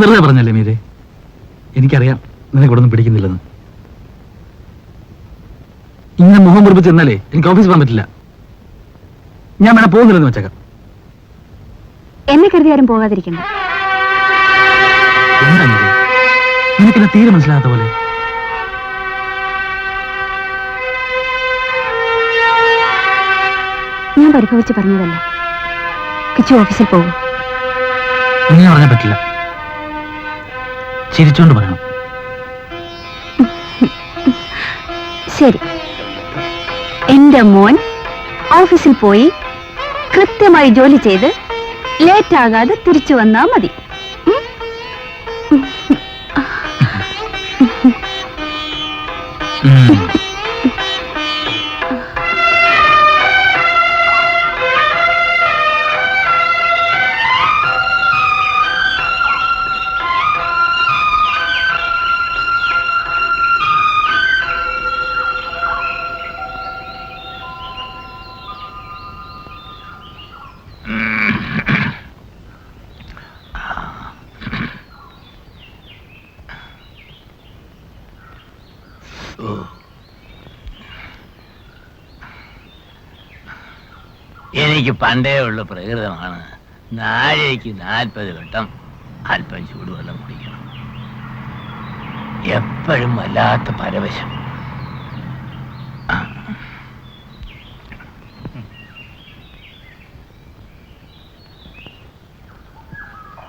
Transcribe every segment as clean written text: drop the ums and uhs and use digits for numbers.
വെറുതെ പറഞ്ഞല്ലേ മീരെ. എനിക്കറിയാം നിനക്കൊടൊന്നും പിടിക്കുന്നില്ലെന്ന്. ഇങ്ങനെ മുഖം കുറിപ്പിച്ച് ചെന്നാലേ എനിക്ക് ഓഫീസിൽ പോകാൻ പറ്റില്ല. ഞാൻ വേണം പോകുന്നില്ലെന്ന് വെച്ചേക്കാം. എന്നെ കരുതി ആരും പോകാതിരിക്കണ്ട. എന്താ മീരെ, നിനക്കെന്നെ തീരെ മനസ്സിലാകാത്ത പോലെ. ഞാൻ പരിഭവിച്ച് പറഞ്ഞതല്ല. കിച്ചു ഓഫീസിൽ പോകും. ഇങ്ങനെ പറഞ്ഞാൽ പറ്റില്ല. ചിരിച്ചോണ്ട് പറയണം. ശരി, എന്റെ മോൻ ഓഫീസിൽ പോയി കൃത്യമായി ജോലി ചെയ്ത് ലേറ്റ് ആകാതെ തിരിച്ചു വന്നാ മതി. എനിക്ക് പണ്ടേ ഉള്ള പ്രകൃതമാണ് നാഴേക്ക് 40 വട്ടം അല്പം ചൂടുവെള്ളം കുടിക്കണം. എപ്പോഴും വല്ലാത്ത പരവശം.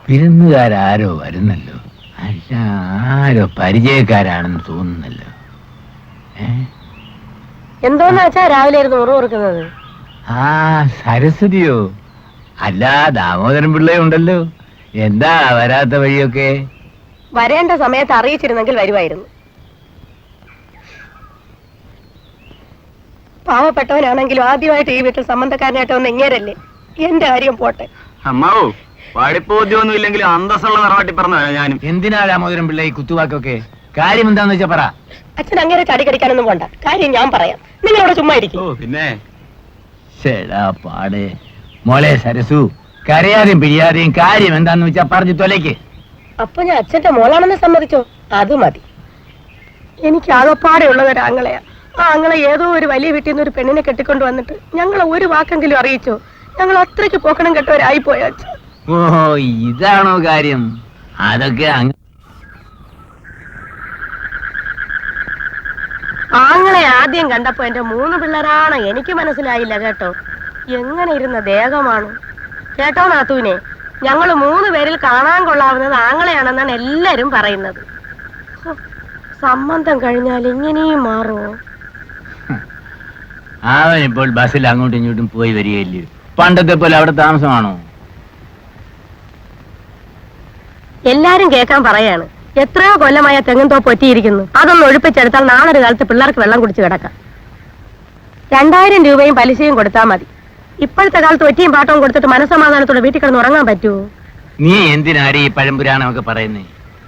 വിരുന്നുകാരോ വരുന്നല്ലോ. അല്ല, ആരോ പരിചയക്കാരാണെന്ന് തോന്നുന്നല്ലോ. എന്തോന്നാ വെച്ചാ രാവിലെ ഇരുന്ന് ഉറക്കുന്നത്? ആ, സരസ്വതിയോ? അല്ല, ദാമോദരൻ പിള്ളയുണ്ടല്ലോ. എന്താ വരാത്ത വഴിയൊക്കെ? വരേണ്ട സമയത്ത് അറിയിച്ചിരുന്നെങ്കിൽ വരുമായിരുന്നു. പാവപ്പെട്ടവനാണെങ്കിലും ആദ്യമായിട്ട് ഈ വീട്ടിൽ സംബന്ധക്കാരനായിട്ട് വന്ന് ഇങ്ങേരല്ലേ. എന്റെ കാര്യം പോട്ടെ. അമ്മാവോ, പഠിപ്പോദ്യമൊന്നും ഇല്ലെങ്കിലും അന്തസ്സുള്ള നിറവാട്ടി പറഞ്ഞ ഞാനും. എന്തിനാ ദാമോദരൻ പിള്ള ഈ കുത്തുവാക്കൊക്കെ? കാര്യം എന്താന്ന് വെച്ചാ പറ. അച്ഛൻ അങ്ങനെ കടി കടിക്കാനൊന്നും പോണ്ട. കാര്യം ഞാൻ പറയാം. നിങ്ങളവിടെ ചുമ്മാ ഇരിക്കും. പിന്നെ ശരാ പാടേ. മോളെ സരസു, കരയാതെയും പിരിയാതെയും കാര്യം എന്താന്ന് വെച്ചാ പറഞ്ഞു തൊലയ്ക്ക്. അപ്പൊ ഞാൻ അച്ഛന്റെ മോളാണെന്ന് സമ്മതിച്ചോ? അത് മതി. എനിക്ക് ആകപ്പാടെ ഉള്ളത് ഒരു ആങ്ങളെയാ. ആ ആങ്ങളെ ഏതോ ഒരു വലിയ വീട്ടിൽ നിന്ന് ഒരു പെണ്ണിനെ കെട്ടിക്കൊണ്ട് വന്നിട്ട് ഞങ്ങളെ ഒരു വാക്കെങ്കിലും അറിയിച്ചോ? ഞങ്ങൾ അത്രയ്ക്ക് പോക്കണം കെട്ടവരായിപ്പോയ അച്ഛൻ. ഓ, ഇതാണോ കാര്യം? അതൊക്കെ ആങ്ങളെ ആദ്യം കണ്ടപ്പോ എന്റെ 3 പിള്ളേരാണ് എനിക്ക് മനസ്സിലായില്ല കേട്ടോ. എങ്ങനെ ഇരുന്ന ദേഹമാണ് കേട്ടോ നാത്തൂനെ. ഞങ്ങള് 3 പേരിൽ കാണാൻ കൊള്ളാവുന്നത് ആങ്ങളെയാണെന്നാണ് എല്ലാരും പറയുന്നത്. സംബന്ധം കഴിഞ്ഞാൽ ഇങ്ങനെയും മാറുമോ? അവൻ ഇപ്പോൾ ബസ്സിൽ അങ്ങോട്ടും ഇങ്ങോട്ടും പോയി വരികയില്ലേ? പണ്ടത്തെ പോലെ അവിടെ താമസമാണോ? എല്ലാരും കേൾക്കാൻ പറയാണ്. എത്രയോ കൊല്ലമായ തെങ്ങുംതോപ്പ് പറ്റിയിരിക്കുന്നു. അതൊന്ന് ഒഴിപ്പിച്ചെടുത്താൽ നാളെ ഒരു കാലത്ത് പിള്ളേർക്ക് വെള്ളം കുടിച്ച് കിടക്കാം. 2000 രൂപയും പലിശയും കൊടുത്താൽ മതി. ഇപ്പോഴത്തെ കാലത്ത് ഒറ്റയും പാട്ടവും കൊടുത്തിട്ട് മനസ്സമാധാനത്തോടെ വീട്ടിൽ കിടന്ന് ഉറങ്ങാൻ പറ്റുമോ? നീ എന്തിനാടി ഈ പഴംപുരാണമൊക്കെ പറയുന്നേ?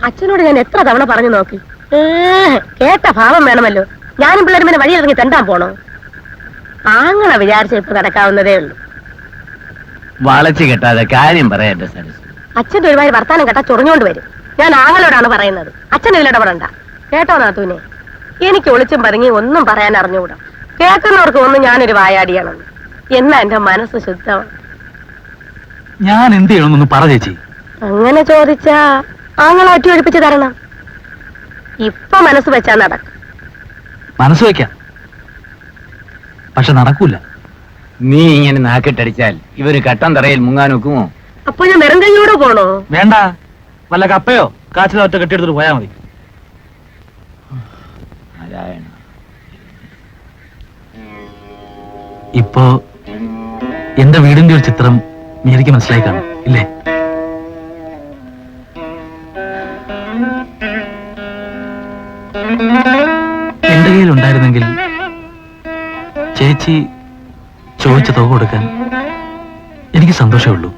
അച്ഛനോട് ഞാൻ എത്ര തവണ പറഞ്ഞു നോക്കി. കേട്ട ഭാവം വേണമല്ലോ. ഞാനും പിള്ളേരും പിന്നെ വഴിയിറങ്ങി തെണ്ടാൻ പോണോ? ആങ്ങളെ വിചാരിച്ച ഇപ്പൊ നടക്കാവുന്നതേ ഉള്ളൂ. വളച്ചു കെട്ടാതെ കാര്യം പറയട്ടെ സരസ്. അച്ഛന്റെ ഒരുപാട് വർത്താനം കേട്ടാ ചൊറിഞ്ഞോണ്ട് വരും. ഞാൻ ആങ്ങളോടാണ് പറയുന്നത്. അച്ഛൻ ഇതിലിടപെടണ്ട കേട്ടോ നാത്തൂനെ. എനിക്ക് ഒളിച്ചും പതുങ്ങി ഒന്നും പറയാൻ അറിഞ്ഞുകൂടാ. കേൾക്കുന്നവർക്ക് ഒന്നും ഞാനൊരു വായാടിയാണെന്ന്. എന്നാ എന്റെ മനസ്സ് ശുദ്ധമാണ്. ഞാൻ എന്ത് ചെയ്യണമെന്നൊന്ന് പറ ചേച്ചി. അങ്ങനെ ചോദിച്ചാ ആങ്ങളെ ഒറ്റ ഒഴിപ്പിച്ച് തരണം. ഇപ്പൊ മനസ്സ് വെച്ചാ നടക്കും. മനസ്സ് വയ്ക്കാം, പക്ഷെ നടക്കൂല. നീ ഇങ്ങനെ നാക്കിട്ടടിച്ചാൽ ഇവര് കട്ടൻ തറയിൽ മുങ്ങാൻ ഒക്കുമോ? അപ്പൊ ഞാൻ വെറും കൈയോടെ പോണോ? വേണ്ട, വല്ല കപ്പയോ കാച്ചിലോ ഒറ്റ കെട്ടിയെടുത്തിട്ട് പോയാൽ മതി. ഇപ്പോ എന്റെ വീടിന്റെ ഒരു ചിത്രം മീരയ്ക്ക് മനസ്സിലായി കാണും ഇല്ലേ? എന്റെ കയ്യിൽ ഉണ്ടായിരുന്നെങ്കിൽ ചേച്ചി ചോദിച്ച തുക കൊടുക്കാൻ എനിക്ക് സന്തോഷമുള്ളൂ.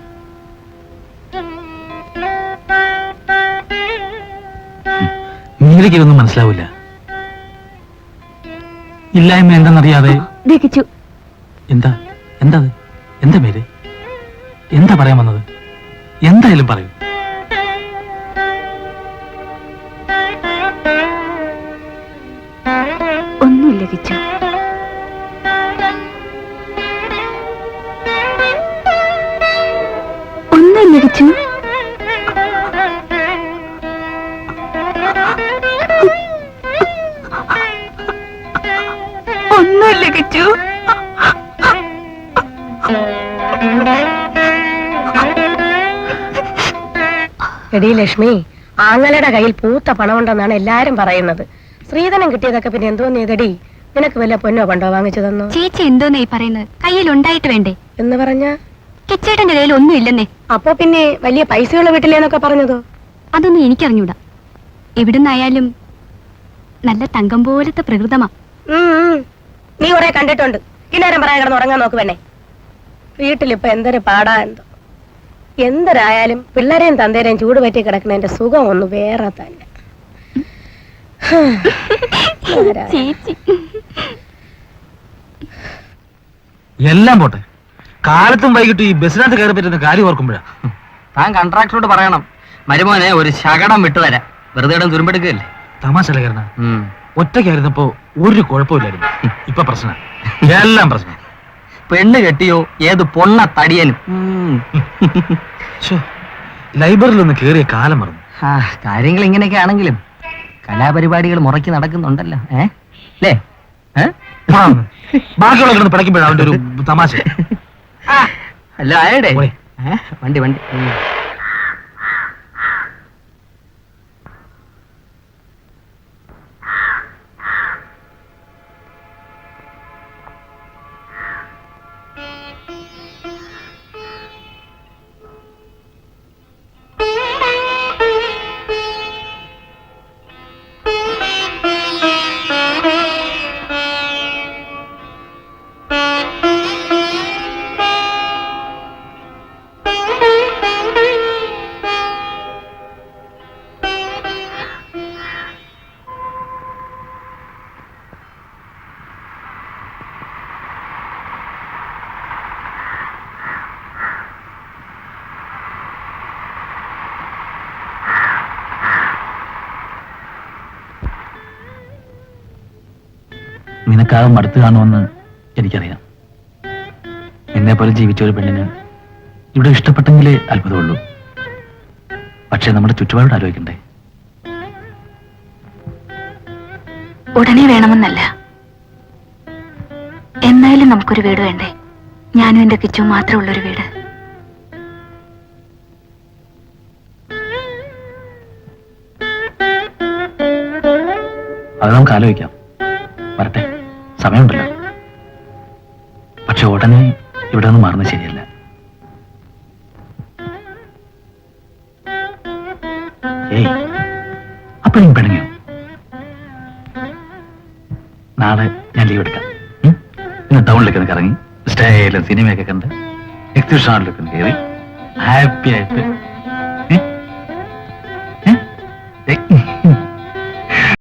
മീരയ്ക്ക് ഇതൊന്നും മനസ്സിലാവില്ല. ഇല്ലായ്മ എന്തെന്നറിയാതെ. എന്താ എന്താ എന്താ മേരെ? എന്താ പറയാൻ വന്നത്? എന്തായാലും പറയൂ. ഒന്നുമില്ല കിച്ചു. ഒന്നുമില്ല കിച്ചു. ഒന്നുമില്ല കിച്ചു. എടീ ലക്ഷ്മി, ആങ്ങളുടെ കയ്യിൽ പൂത്ത പണമുണ്ടെന്നാണ് എല്ലാരും പറയുന്നത്. ശ്രീധനം കിട്ടിയതൊക്കെ പിന്നെ എന്തോന്ന് ചെയ്തടി? നിനക്ക് വല്ല പൊന്നോ പണ്ടോ വാങ്ങിച്ചു തന്നോ? ചേച്ചി എന്തോന്നേ ഈ പറയുന്നത്? കയ്യിൽ ഉണ്ടായിട്ട് വേണ്ടേ എന്ന് പറഞ്ഞ കിച്ചേട്ടന്റെ കയ്യിൽ ഒന്നും ഇല്ലെന്നേ. അപ്പൊ പിന്നെ വലിയ പൈസയുള്ള വീട്ടിലേന്നൊക്കെ പറഞ്ഞതോ? അതൊന്നും എനിക്കറിഞ്ഞൂടാ. എവിടുന്നായാലും നല്ല തങ്കം പോലത്തെ പ്രകൃതമാ. നീ കുറെ കണ്ടിട്ടുണ്ട്. കിന്നേരം പറയാൻ കിടന്ന് ഉറങ്ങാൻ നോക്കുവന്നെ. വീട്ടിലിപ്പൊ എന്തൊരു പാടാ എന്തോ. എന്തരായാലും പിള്ളേരെയും തന്തേരെയും ചൂട് പറ്റി കിടക്കുന്നതിന്റെ സുഖം ഒന്ന് വേറെ തന്നെ. ചേച്ചി എല്ലാം പോട്ടെ, കാലത്തും വൈകിട്ട് ഈ ബസ്സിനകത്ത് കയറി പറ്റുന്ന കാര്യം ഓർക്കുമ്പോഴാ. താൻ കൺട്രാക്ടറോട് പറയണം, മരുമോനെ ഒരു ശകടം വിട്ടുതരാം. വെറുതെ ഇടം തുരുമ്പെടുക്കല്ലേ. തമാശ കാരണ ഒറ്റയ്ക്കായിരുന്നപ്പോ ഒരു കുഴപ്പമില്ലായിരുന്നു. ഇപ്പൊ പ്രശ്നം, എല്ലാം പ്രശ്നം. പെണ്ണ് കെട്ടിയോ ഏത് പൊണ്ണ തടിയനും. ലൈബ്രറിയിൽ ഒന്ന് കേറിയ കാലം മറന്നു. കാര്യങ്ങൾ ഇങ്ങനെയൊക്കെ ആണെങ്കിലും കലാപരിപാടികൾ മുറക്കി നടക്കുന്നുണ്ടല്ലോ. അല്ലേ? ബാക്കിയുള്ള കിടന്ന് പഠിക്കുമ്പോഴാണ് അവന്റെ ഒരു തമാശ. അല്ല ആയടെ വണ്ടി വണ്ടി. നിനക്കാകും മടുത്തു കാണുമെന്ന് എനിക്കറിയാം. എന്നെ പോലെ ജീവിച്ച ഒരു പെണ്ണിന് ഇവിടെ ഇഷ്ടപ്പെട്ടെങ്കിലേ അത്ഭുതമുള്ളൂ. പക്ഷെ നമ്മുടെ ചുറ്റുപാട് ആലോചിക്കണ്ടേ? ഉടനെ വേണമെന്നല്ല, എന്നാലും നമുക്കൊരു വീട് വേണ്ടേ? ഞാനും എന്റെ കിച്ചും മാത്രമുള്ളൊരു വീട്. അത് നമുക്ക് ആലോചിക്കാം. വരട്ടെ, സമയമുണ്ടല്ലോ. പക്ഷെ ഉടനെ ഇവിടെ നിന്ന് മാറുന്നത് ശരിയല്ല. ഏയ്, അപ്പോഴും പിണങ്ങിയോ? നാളെ ഞാൻ ലീവ് എടുക്കാം. ഇന്ന് ടൗണിലേക്ക് ഒന്ന് കറങ്ങി സ്റ്റൈലും സിനിമയൊക്കെ കണ്ട് എക്സിബിഷൻ ഹാളിലേക്ക് ഒന്ന് കയറി ഹാപ്പി ആയിട്ട്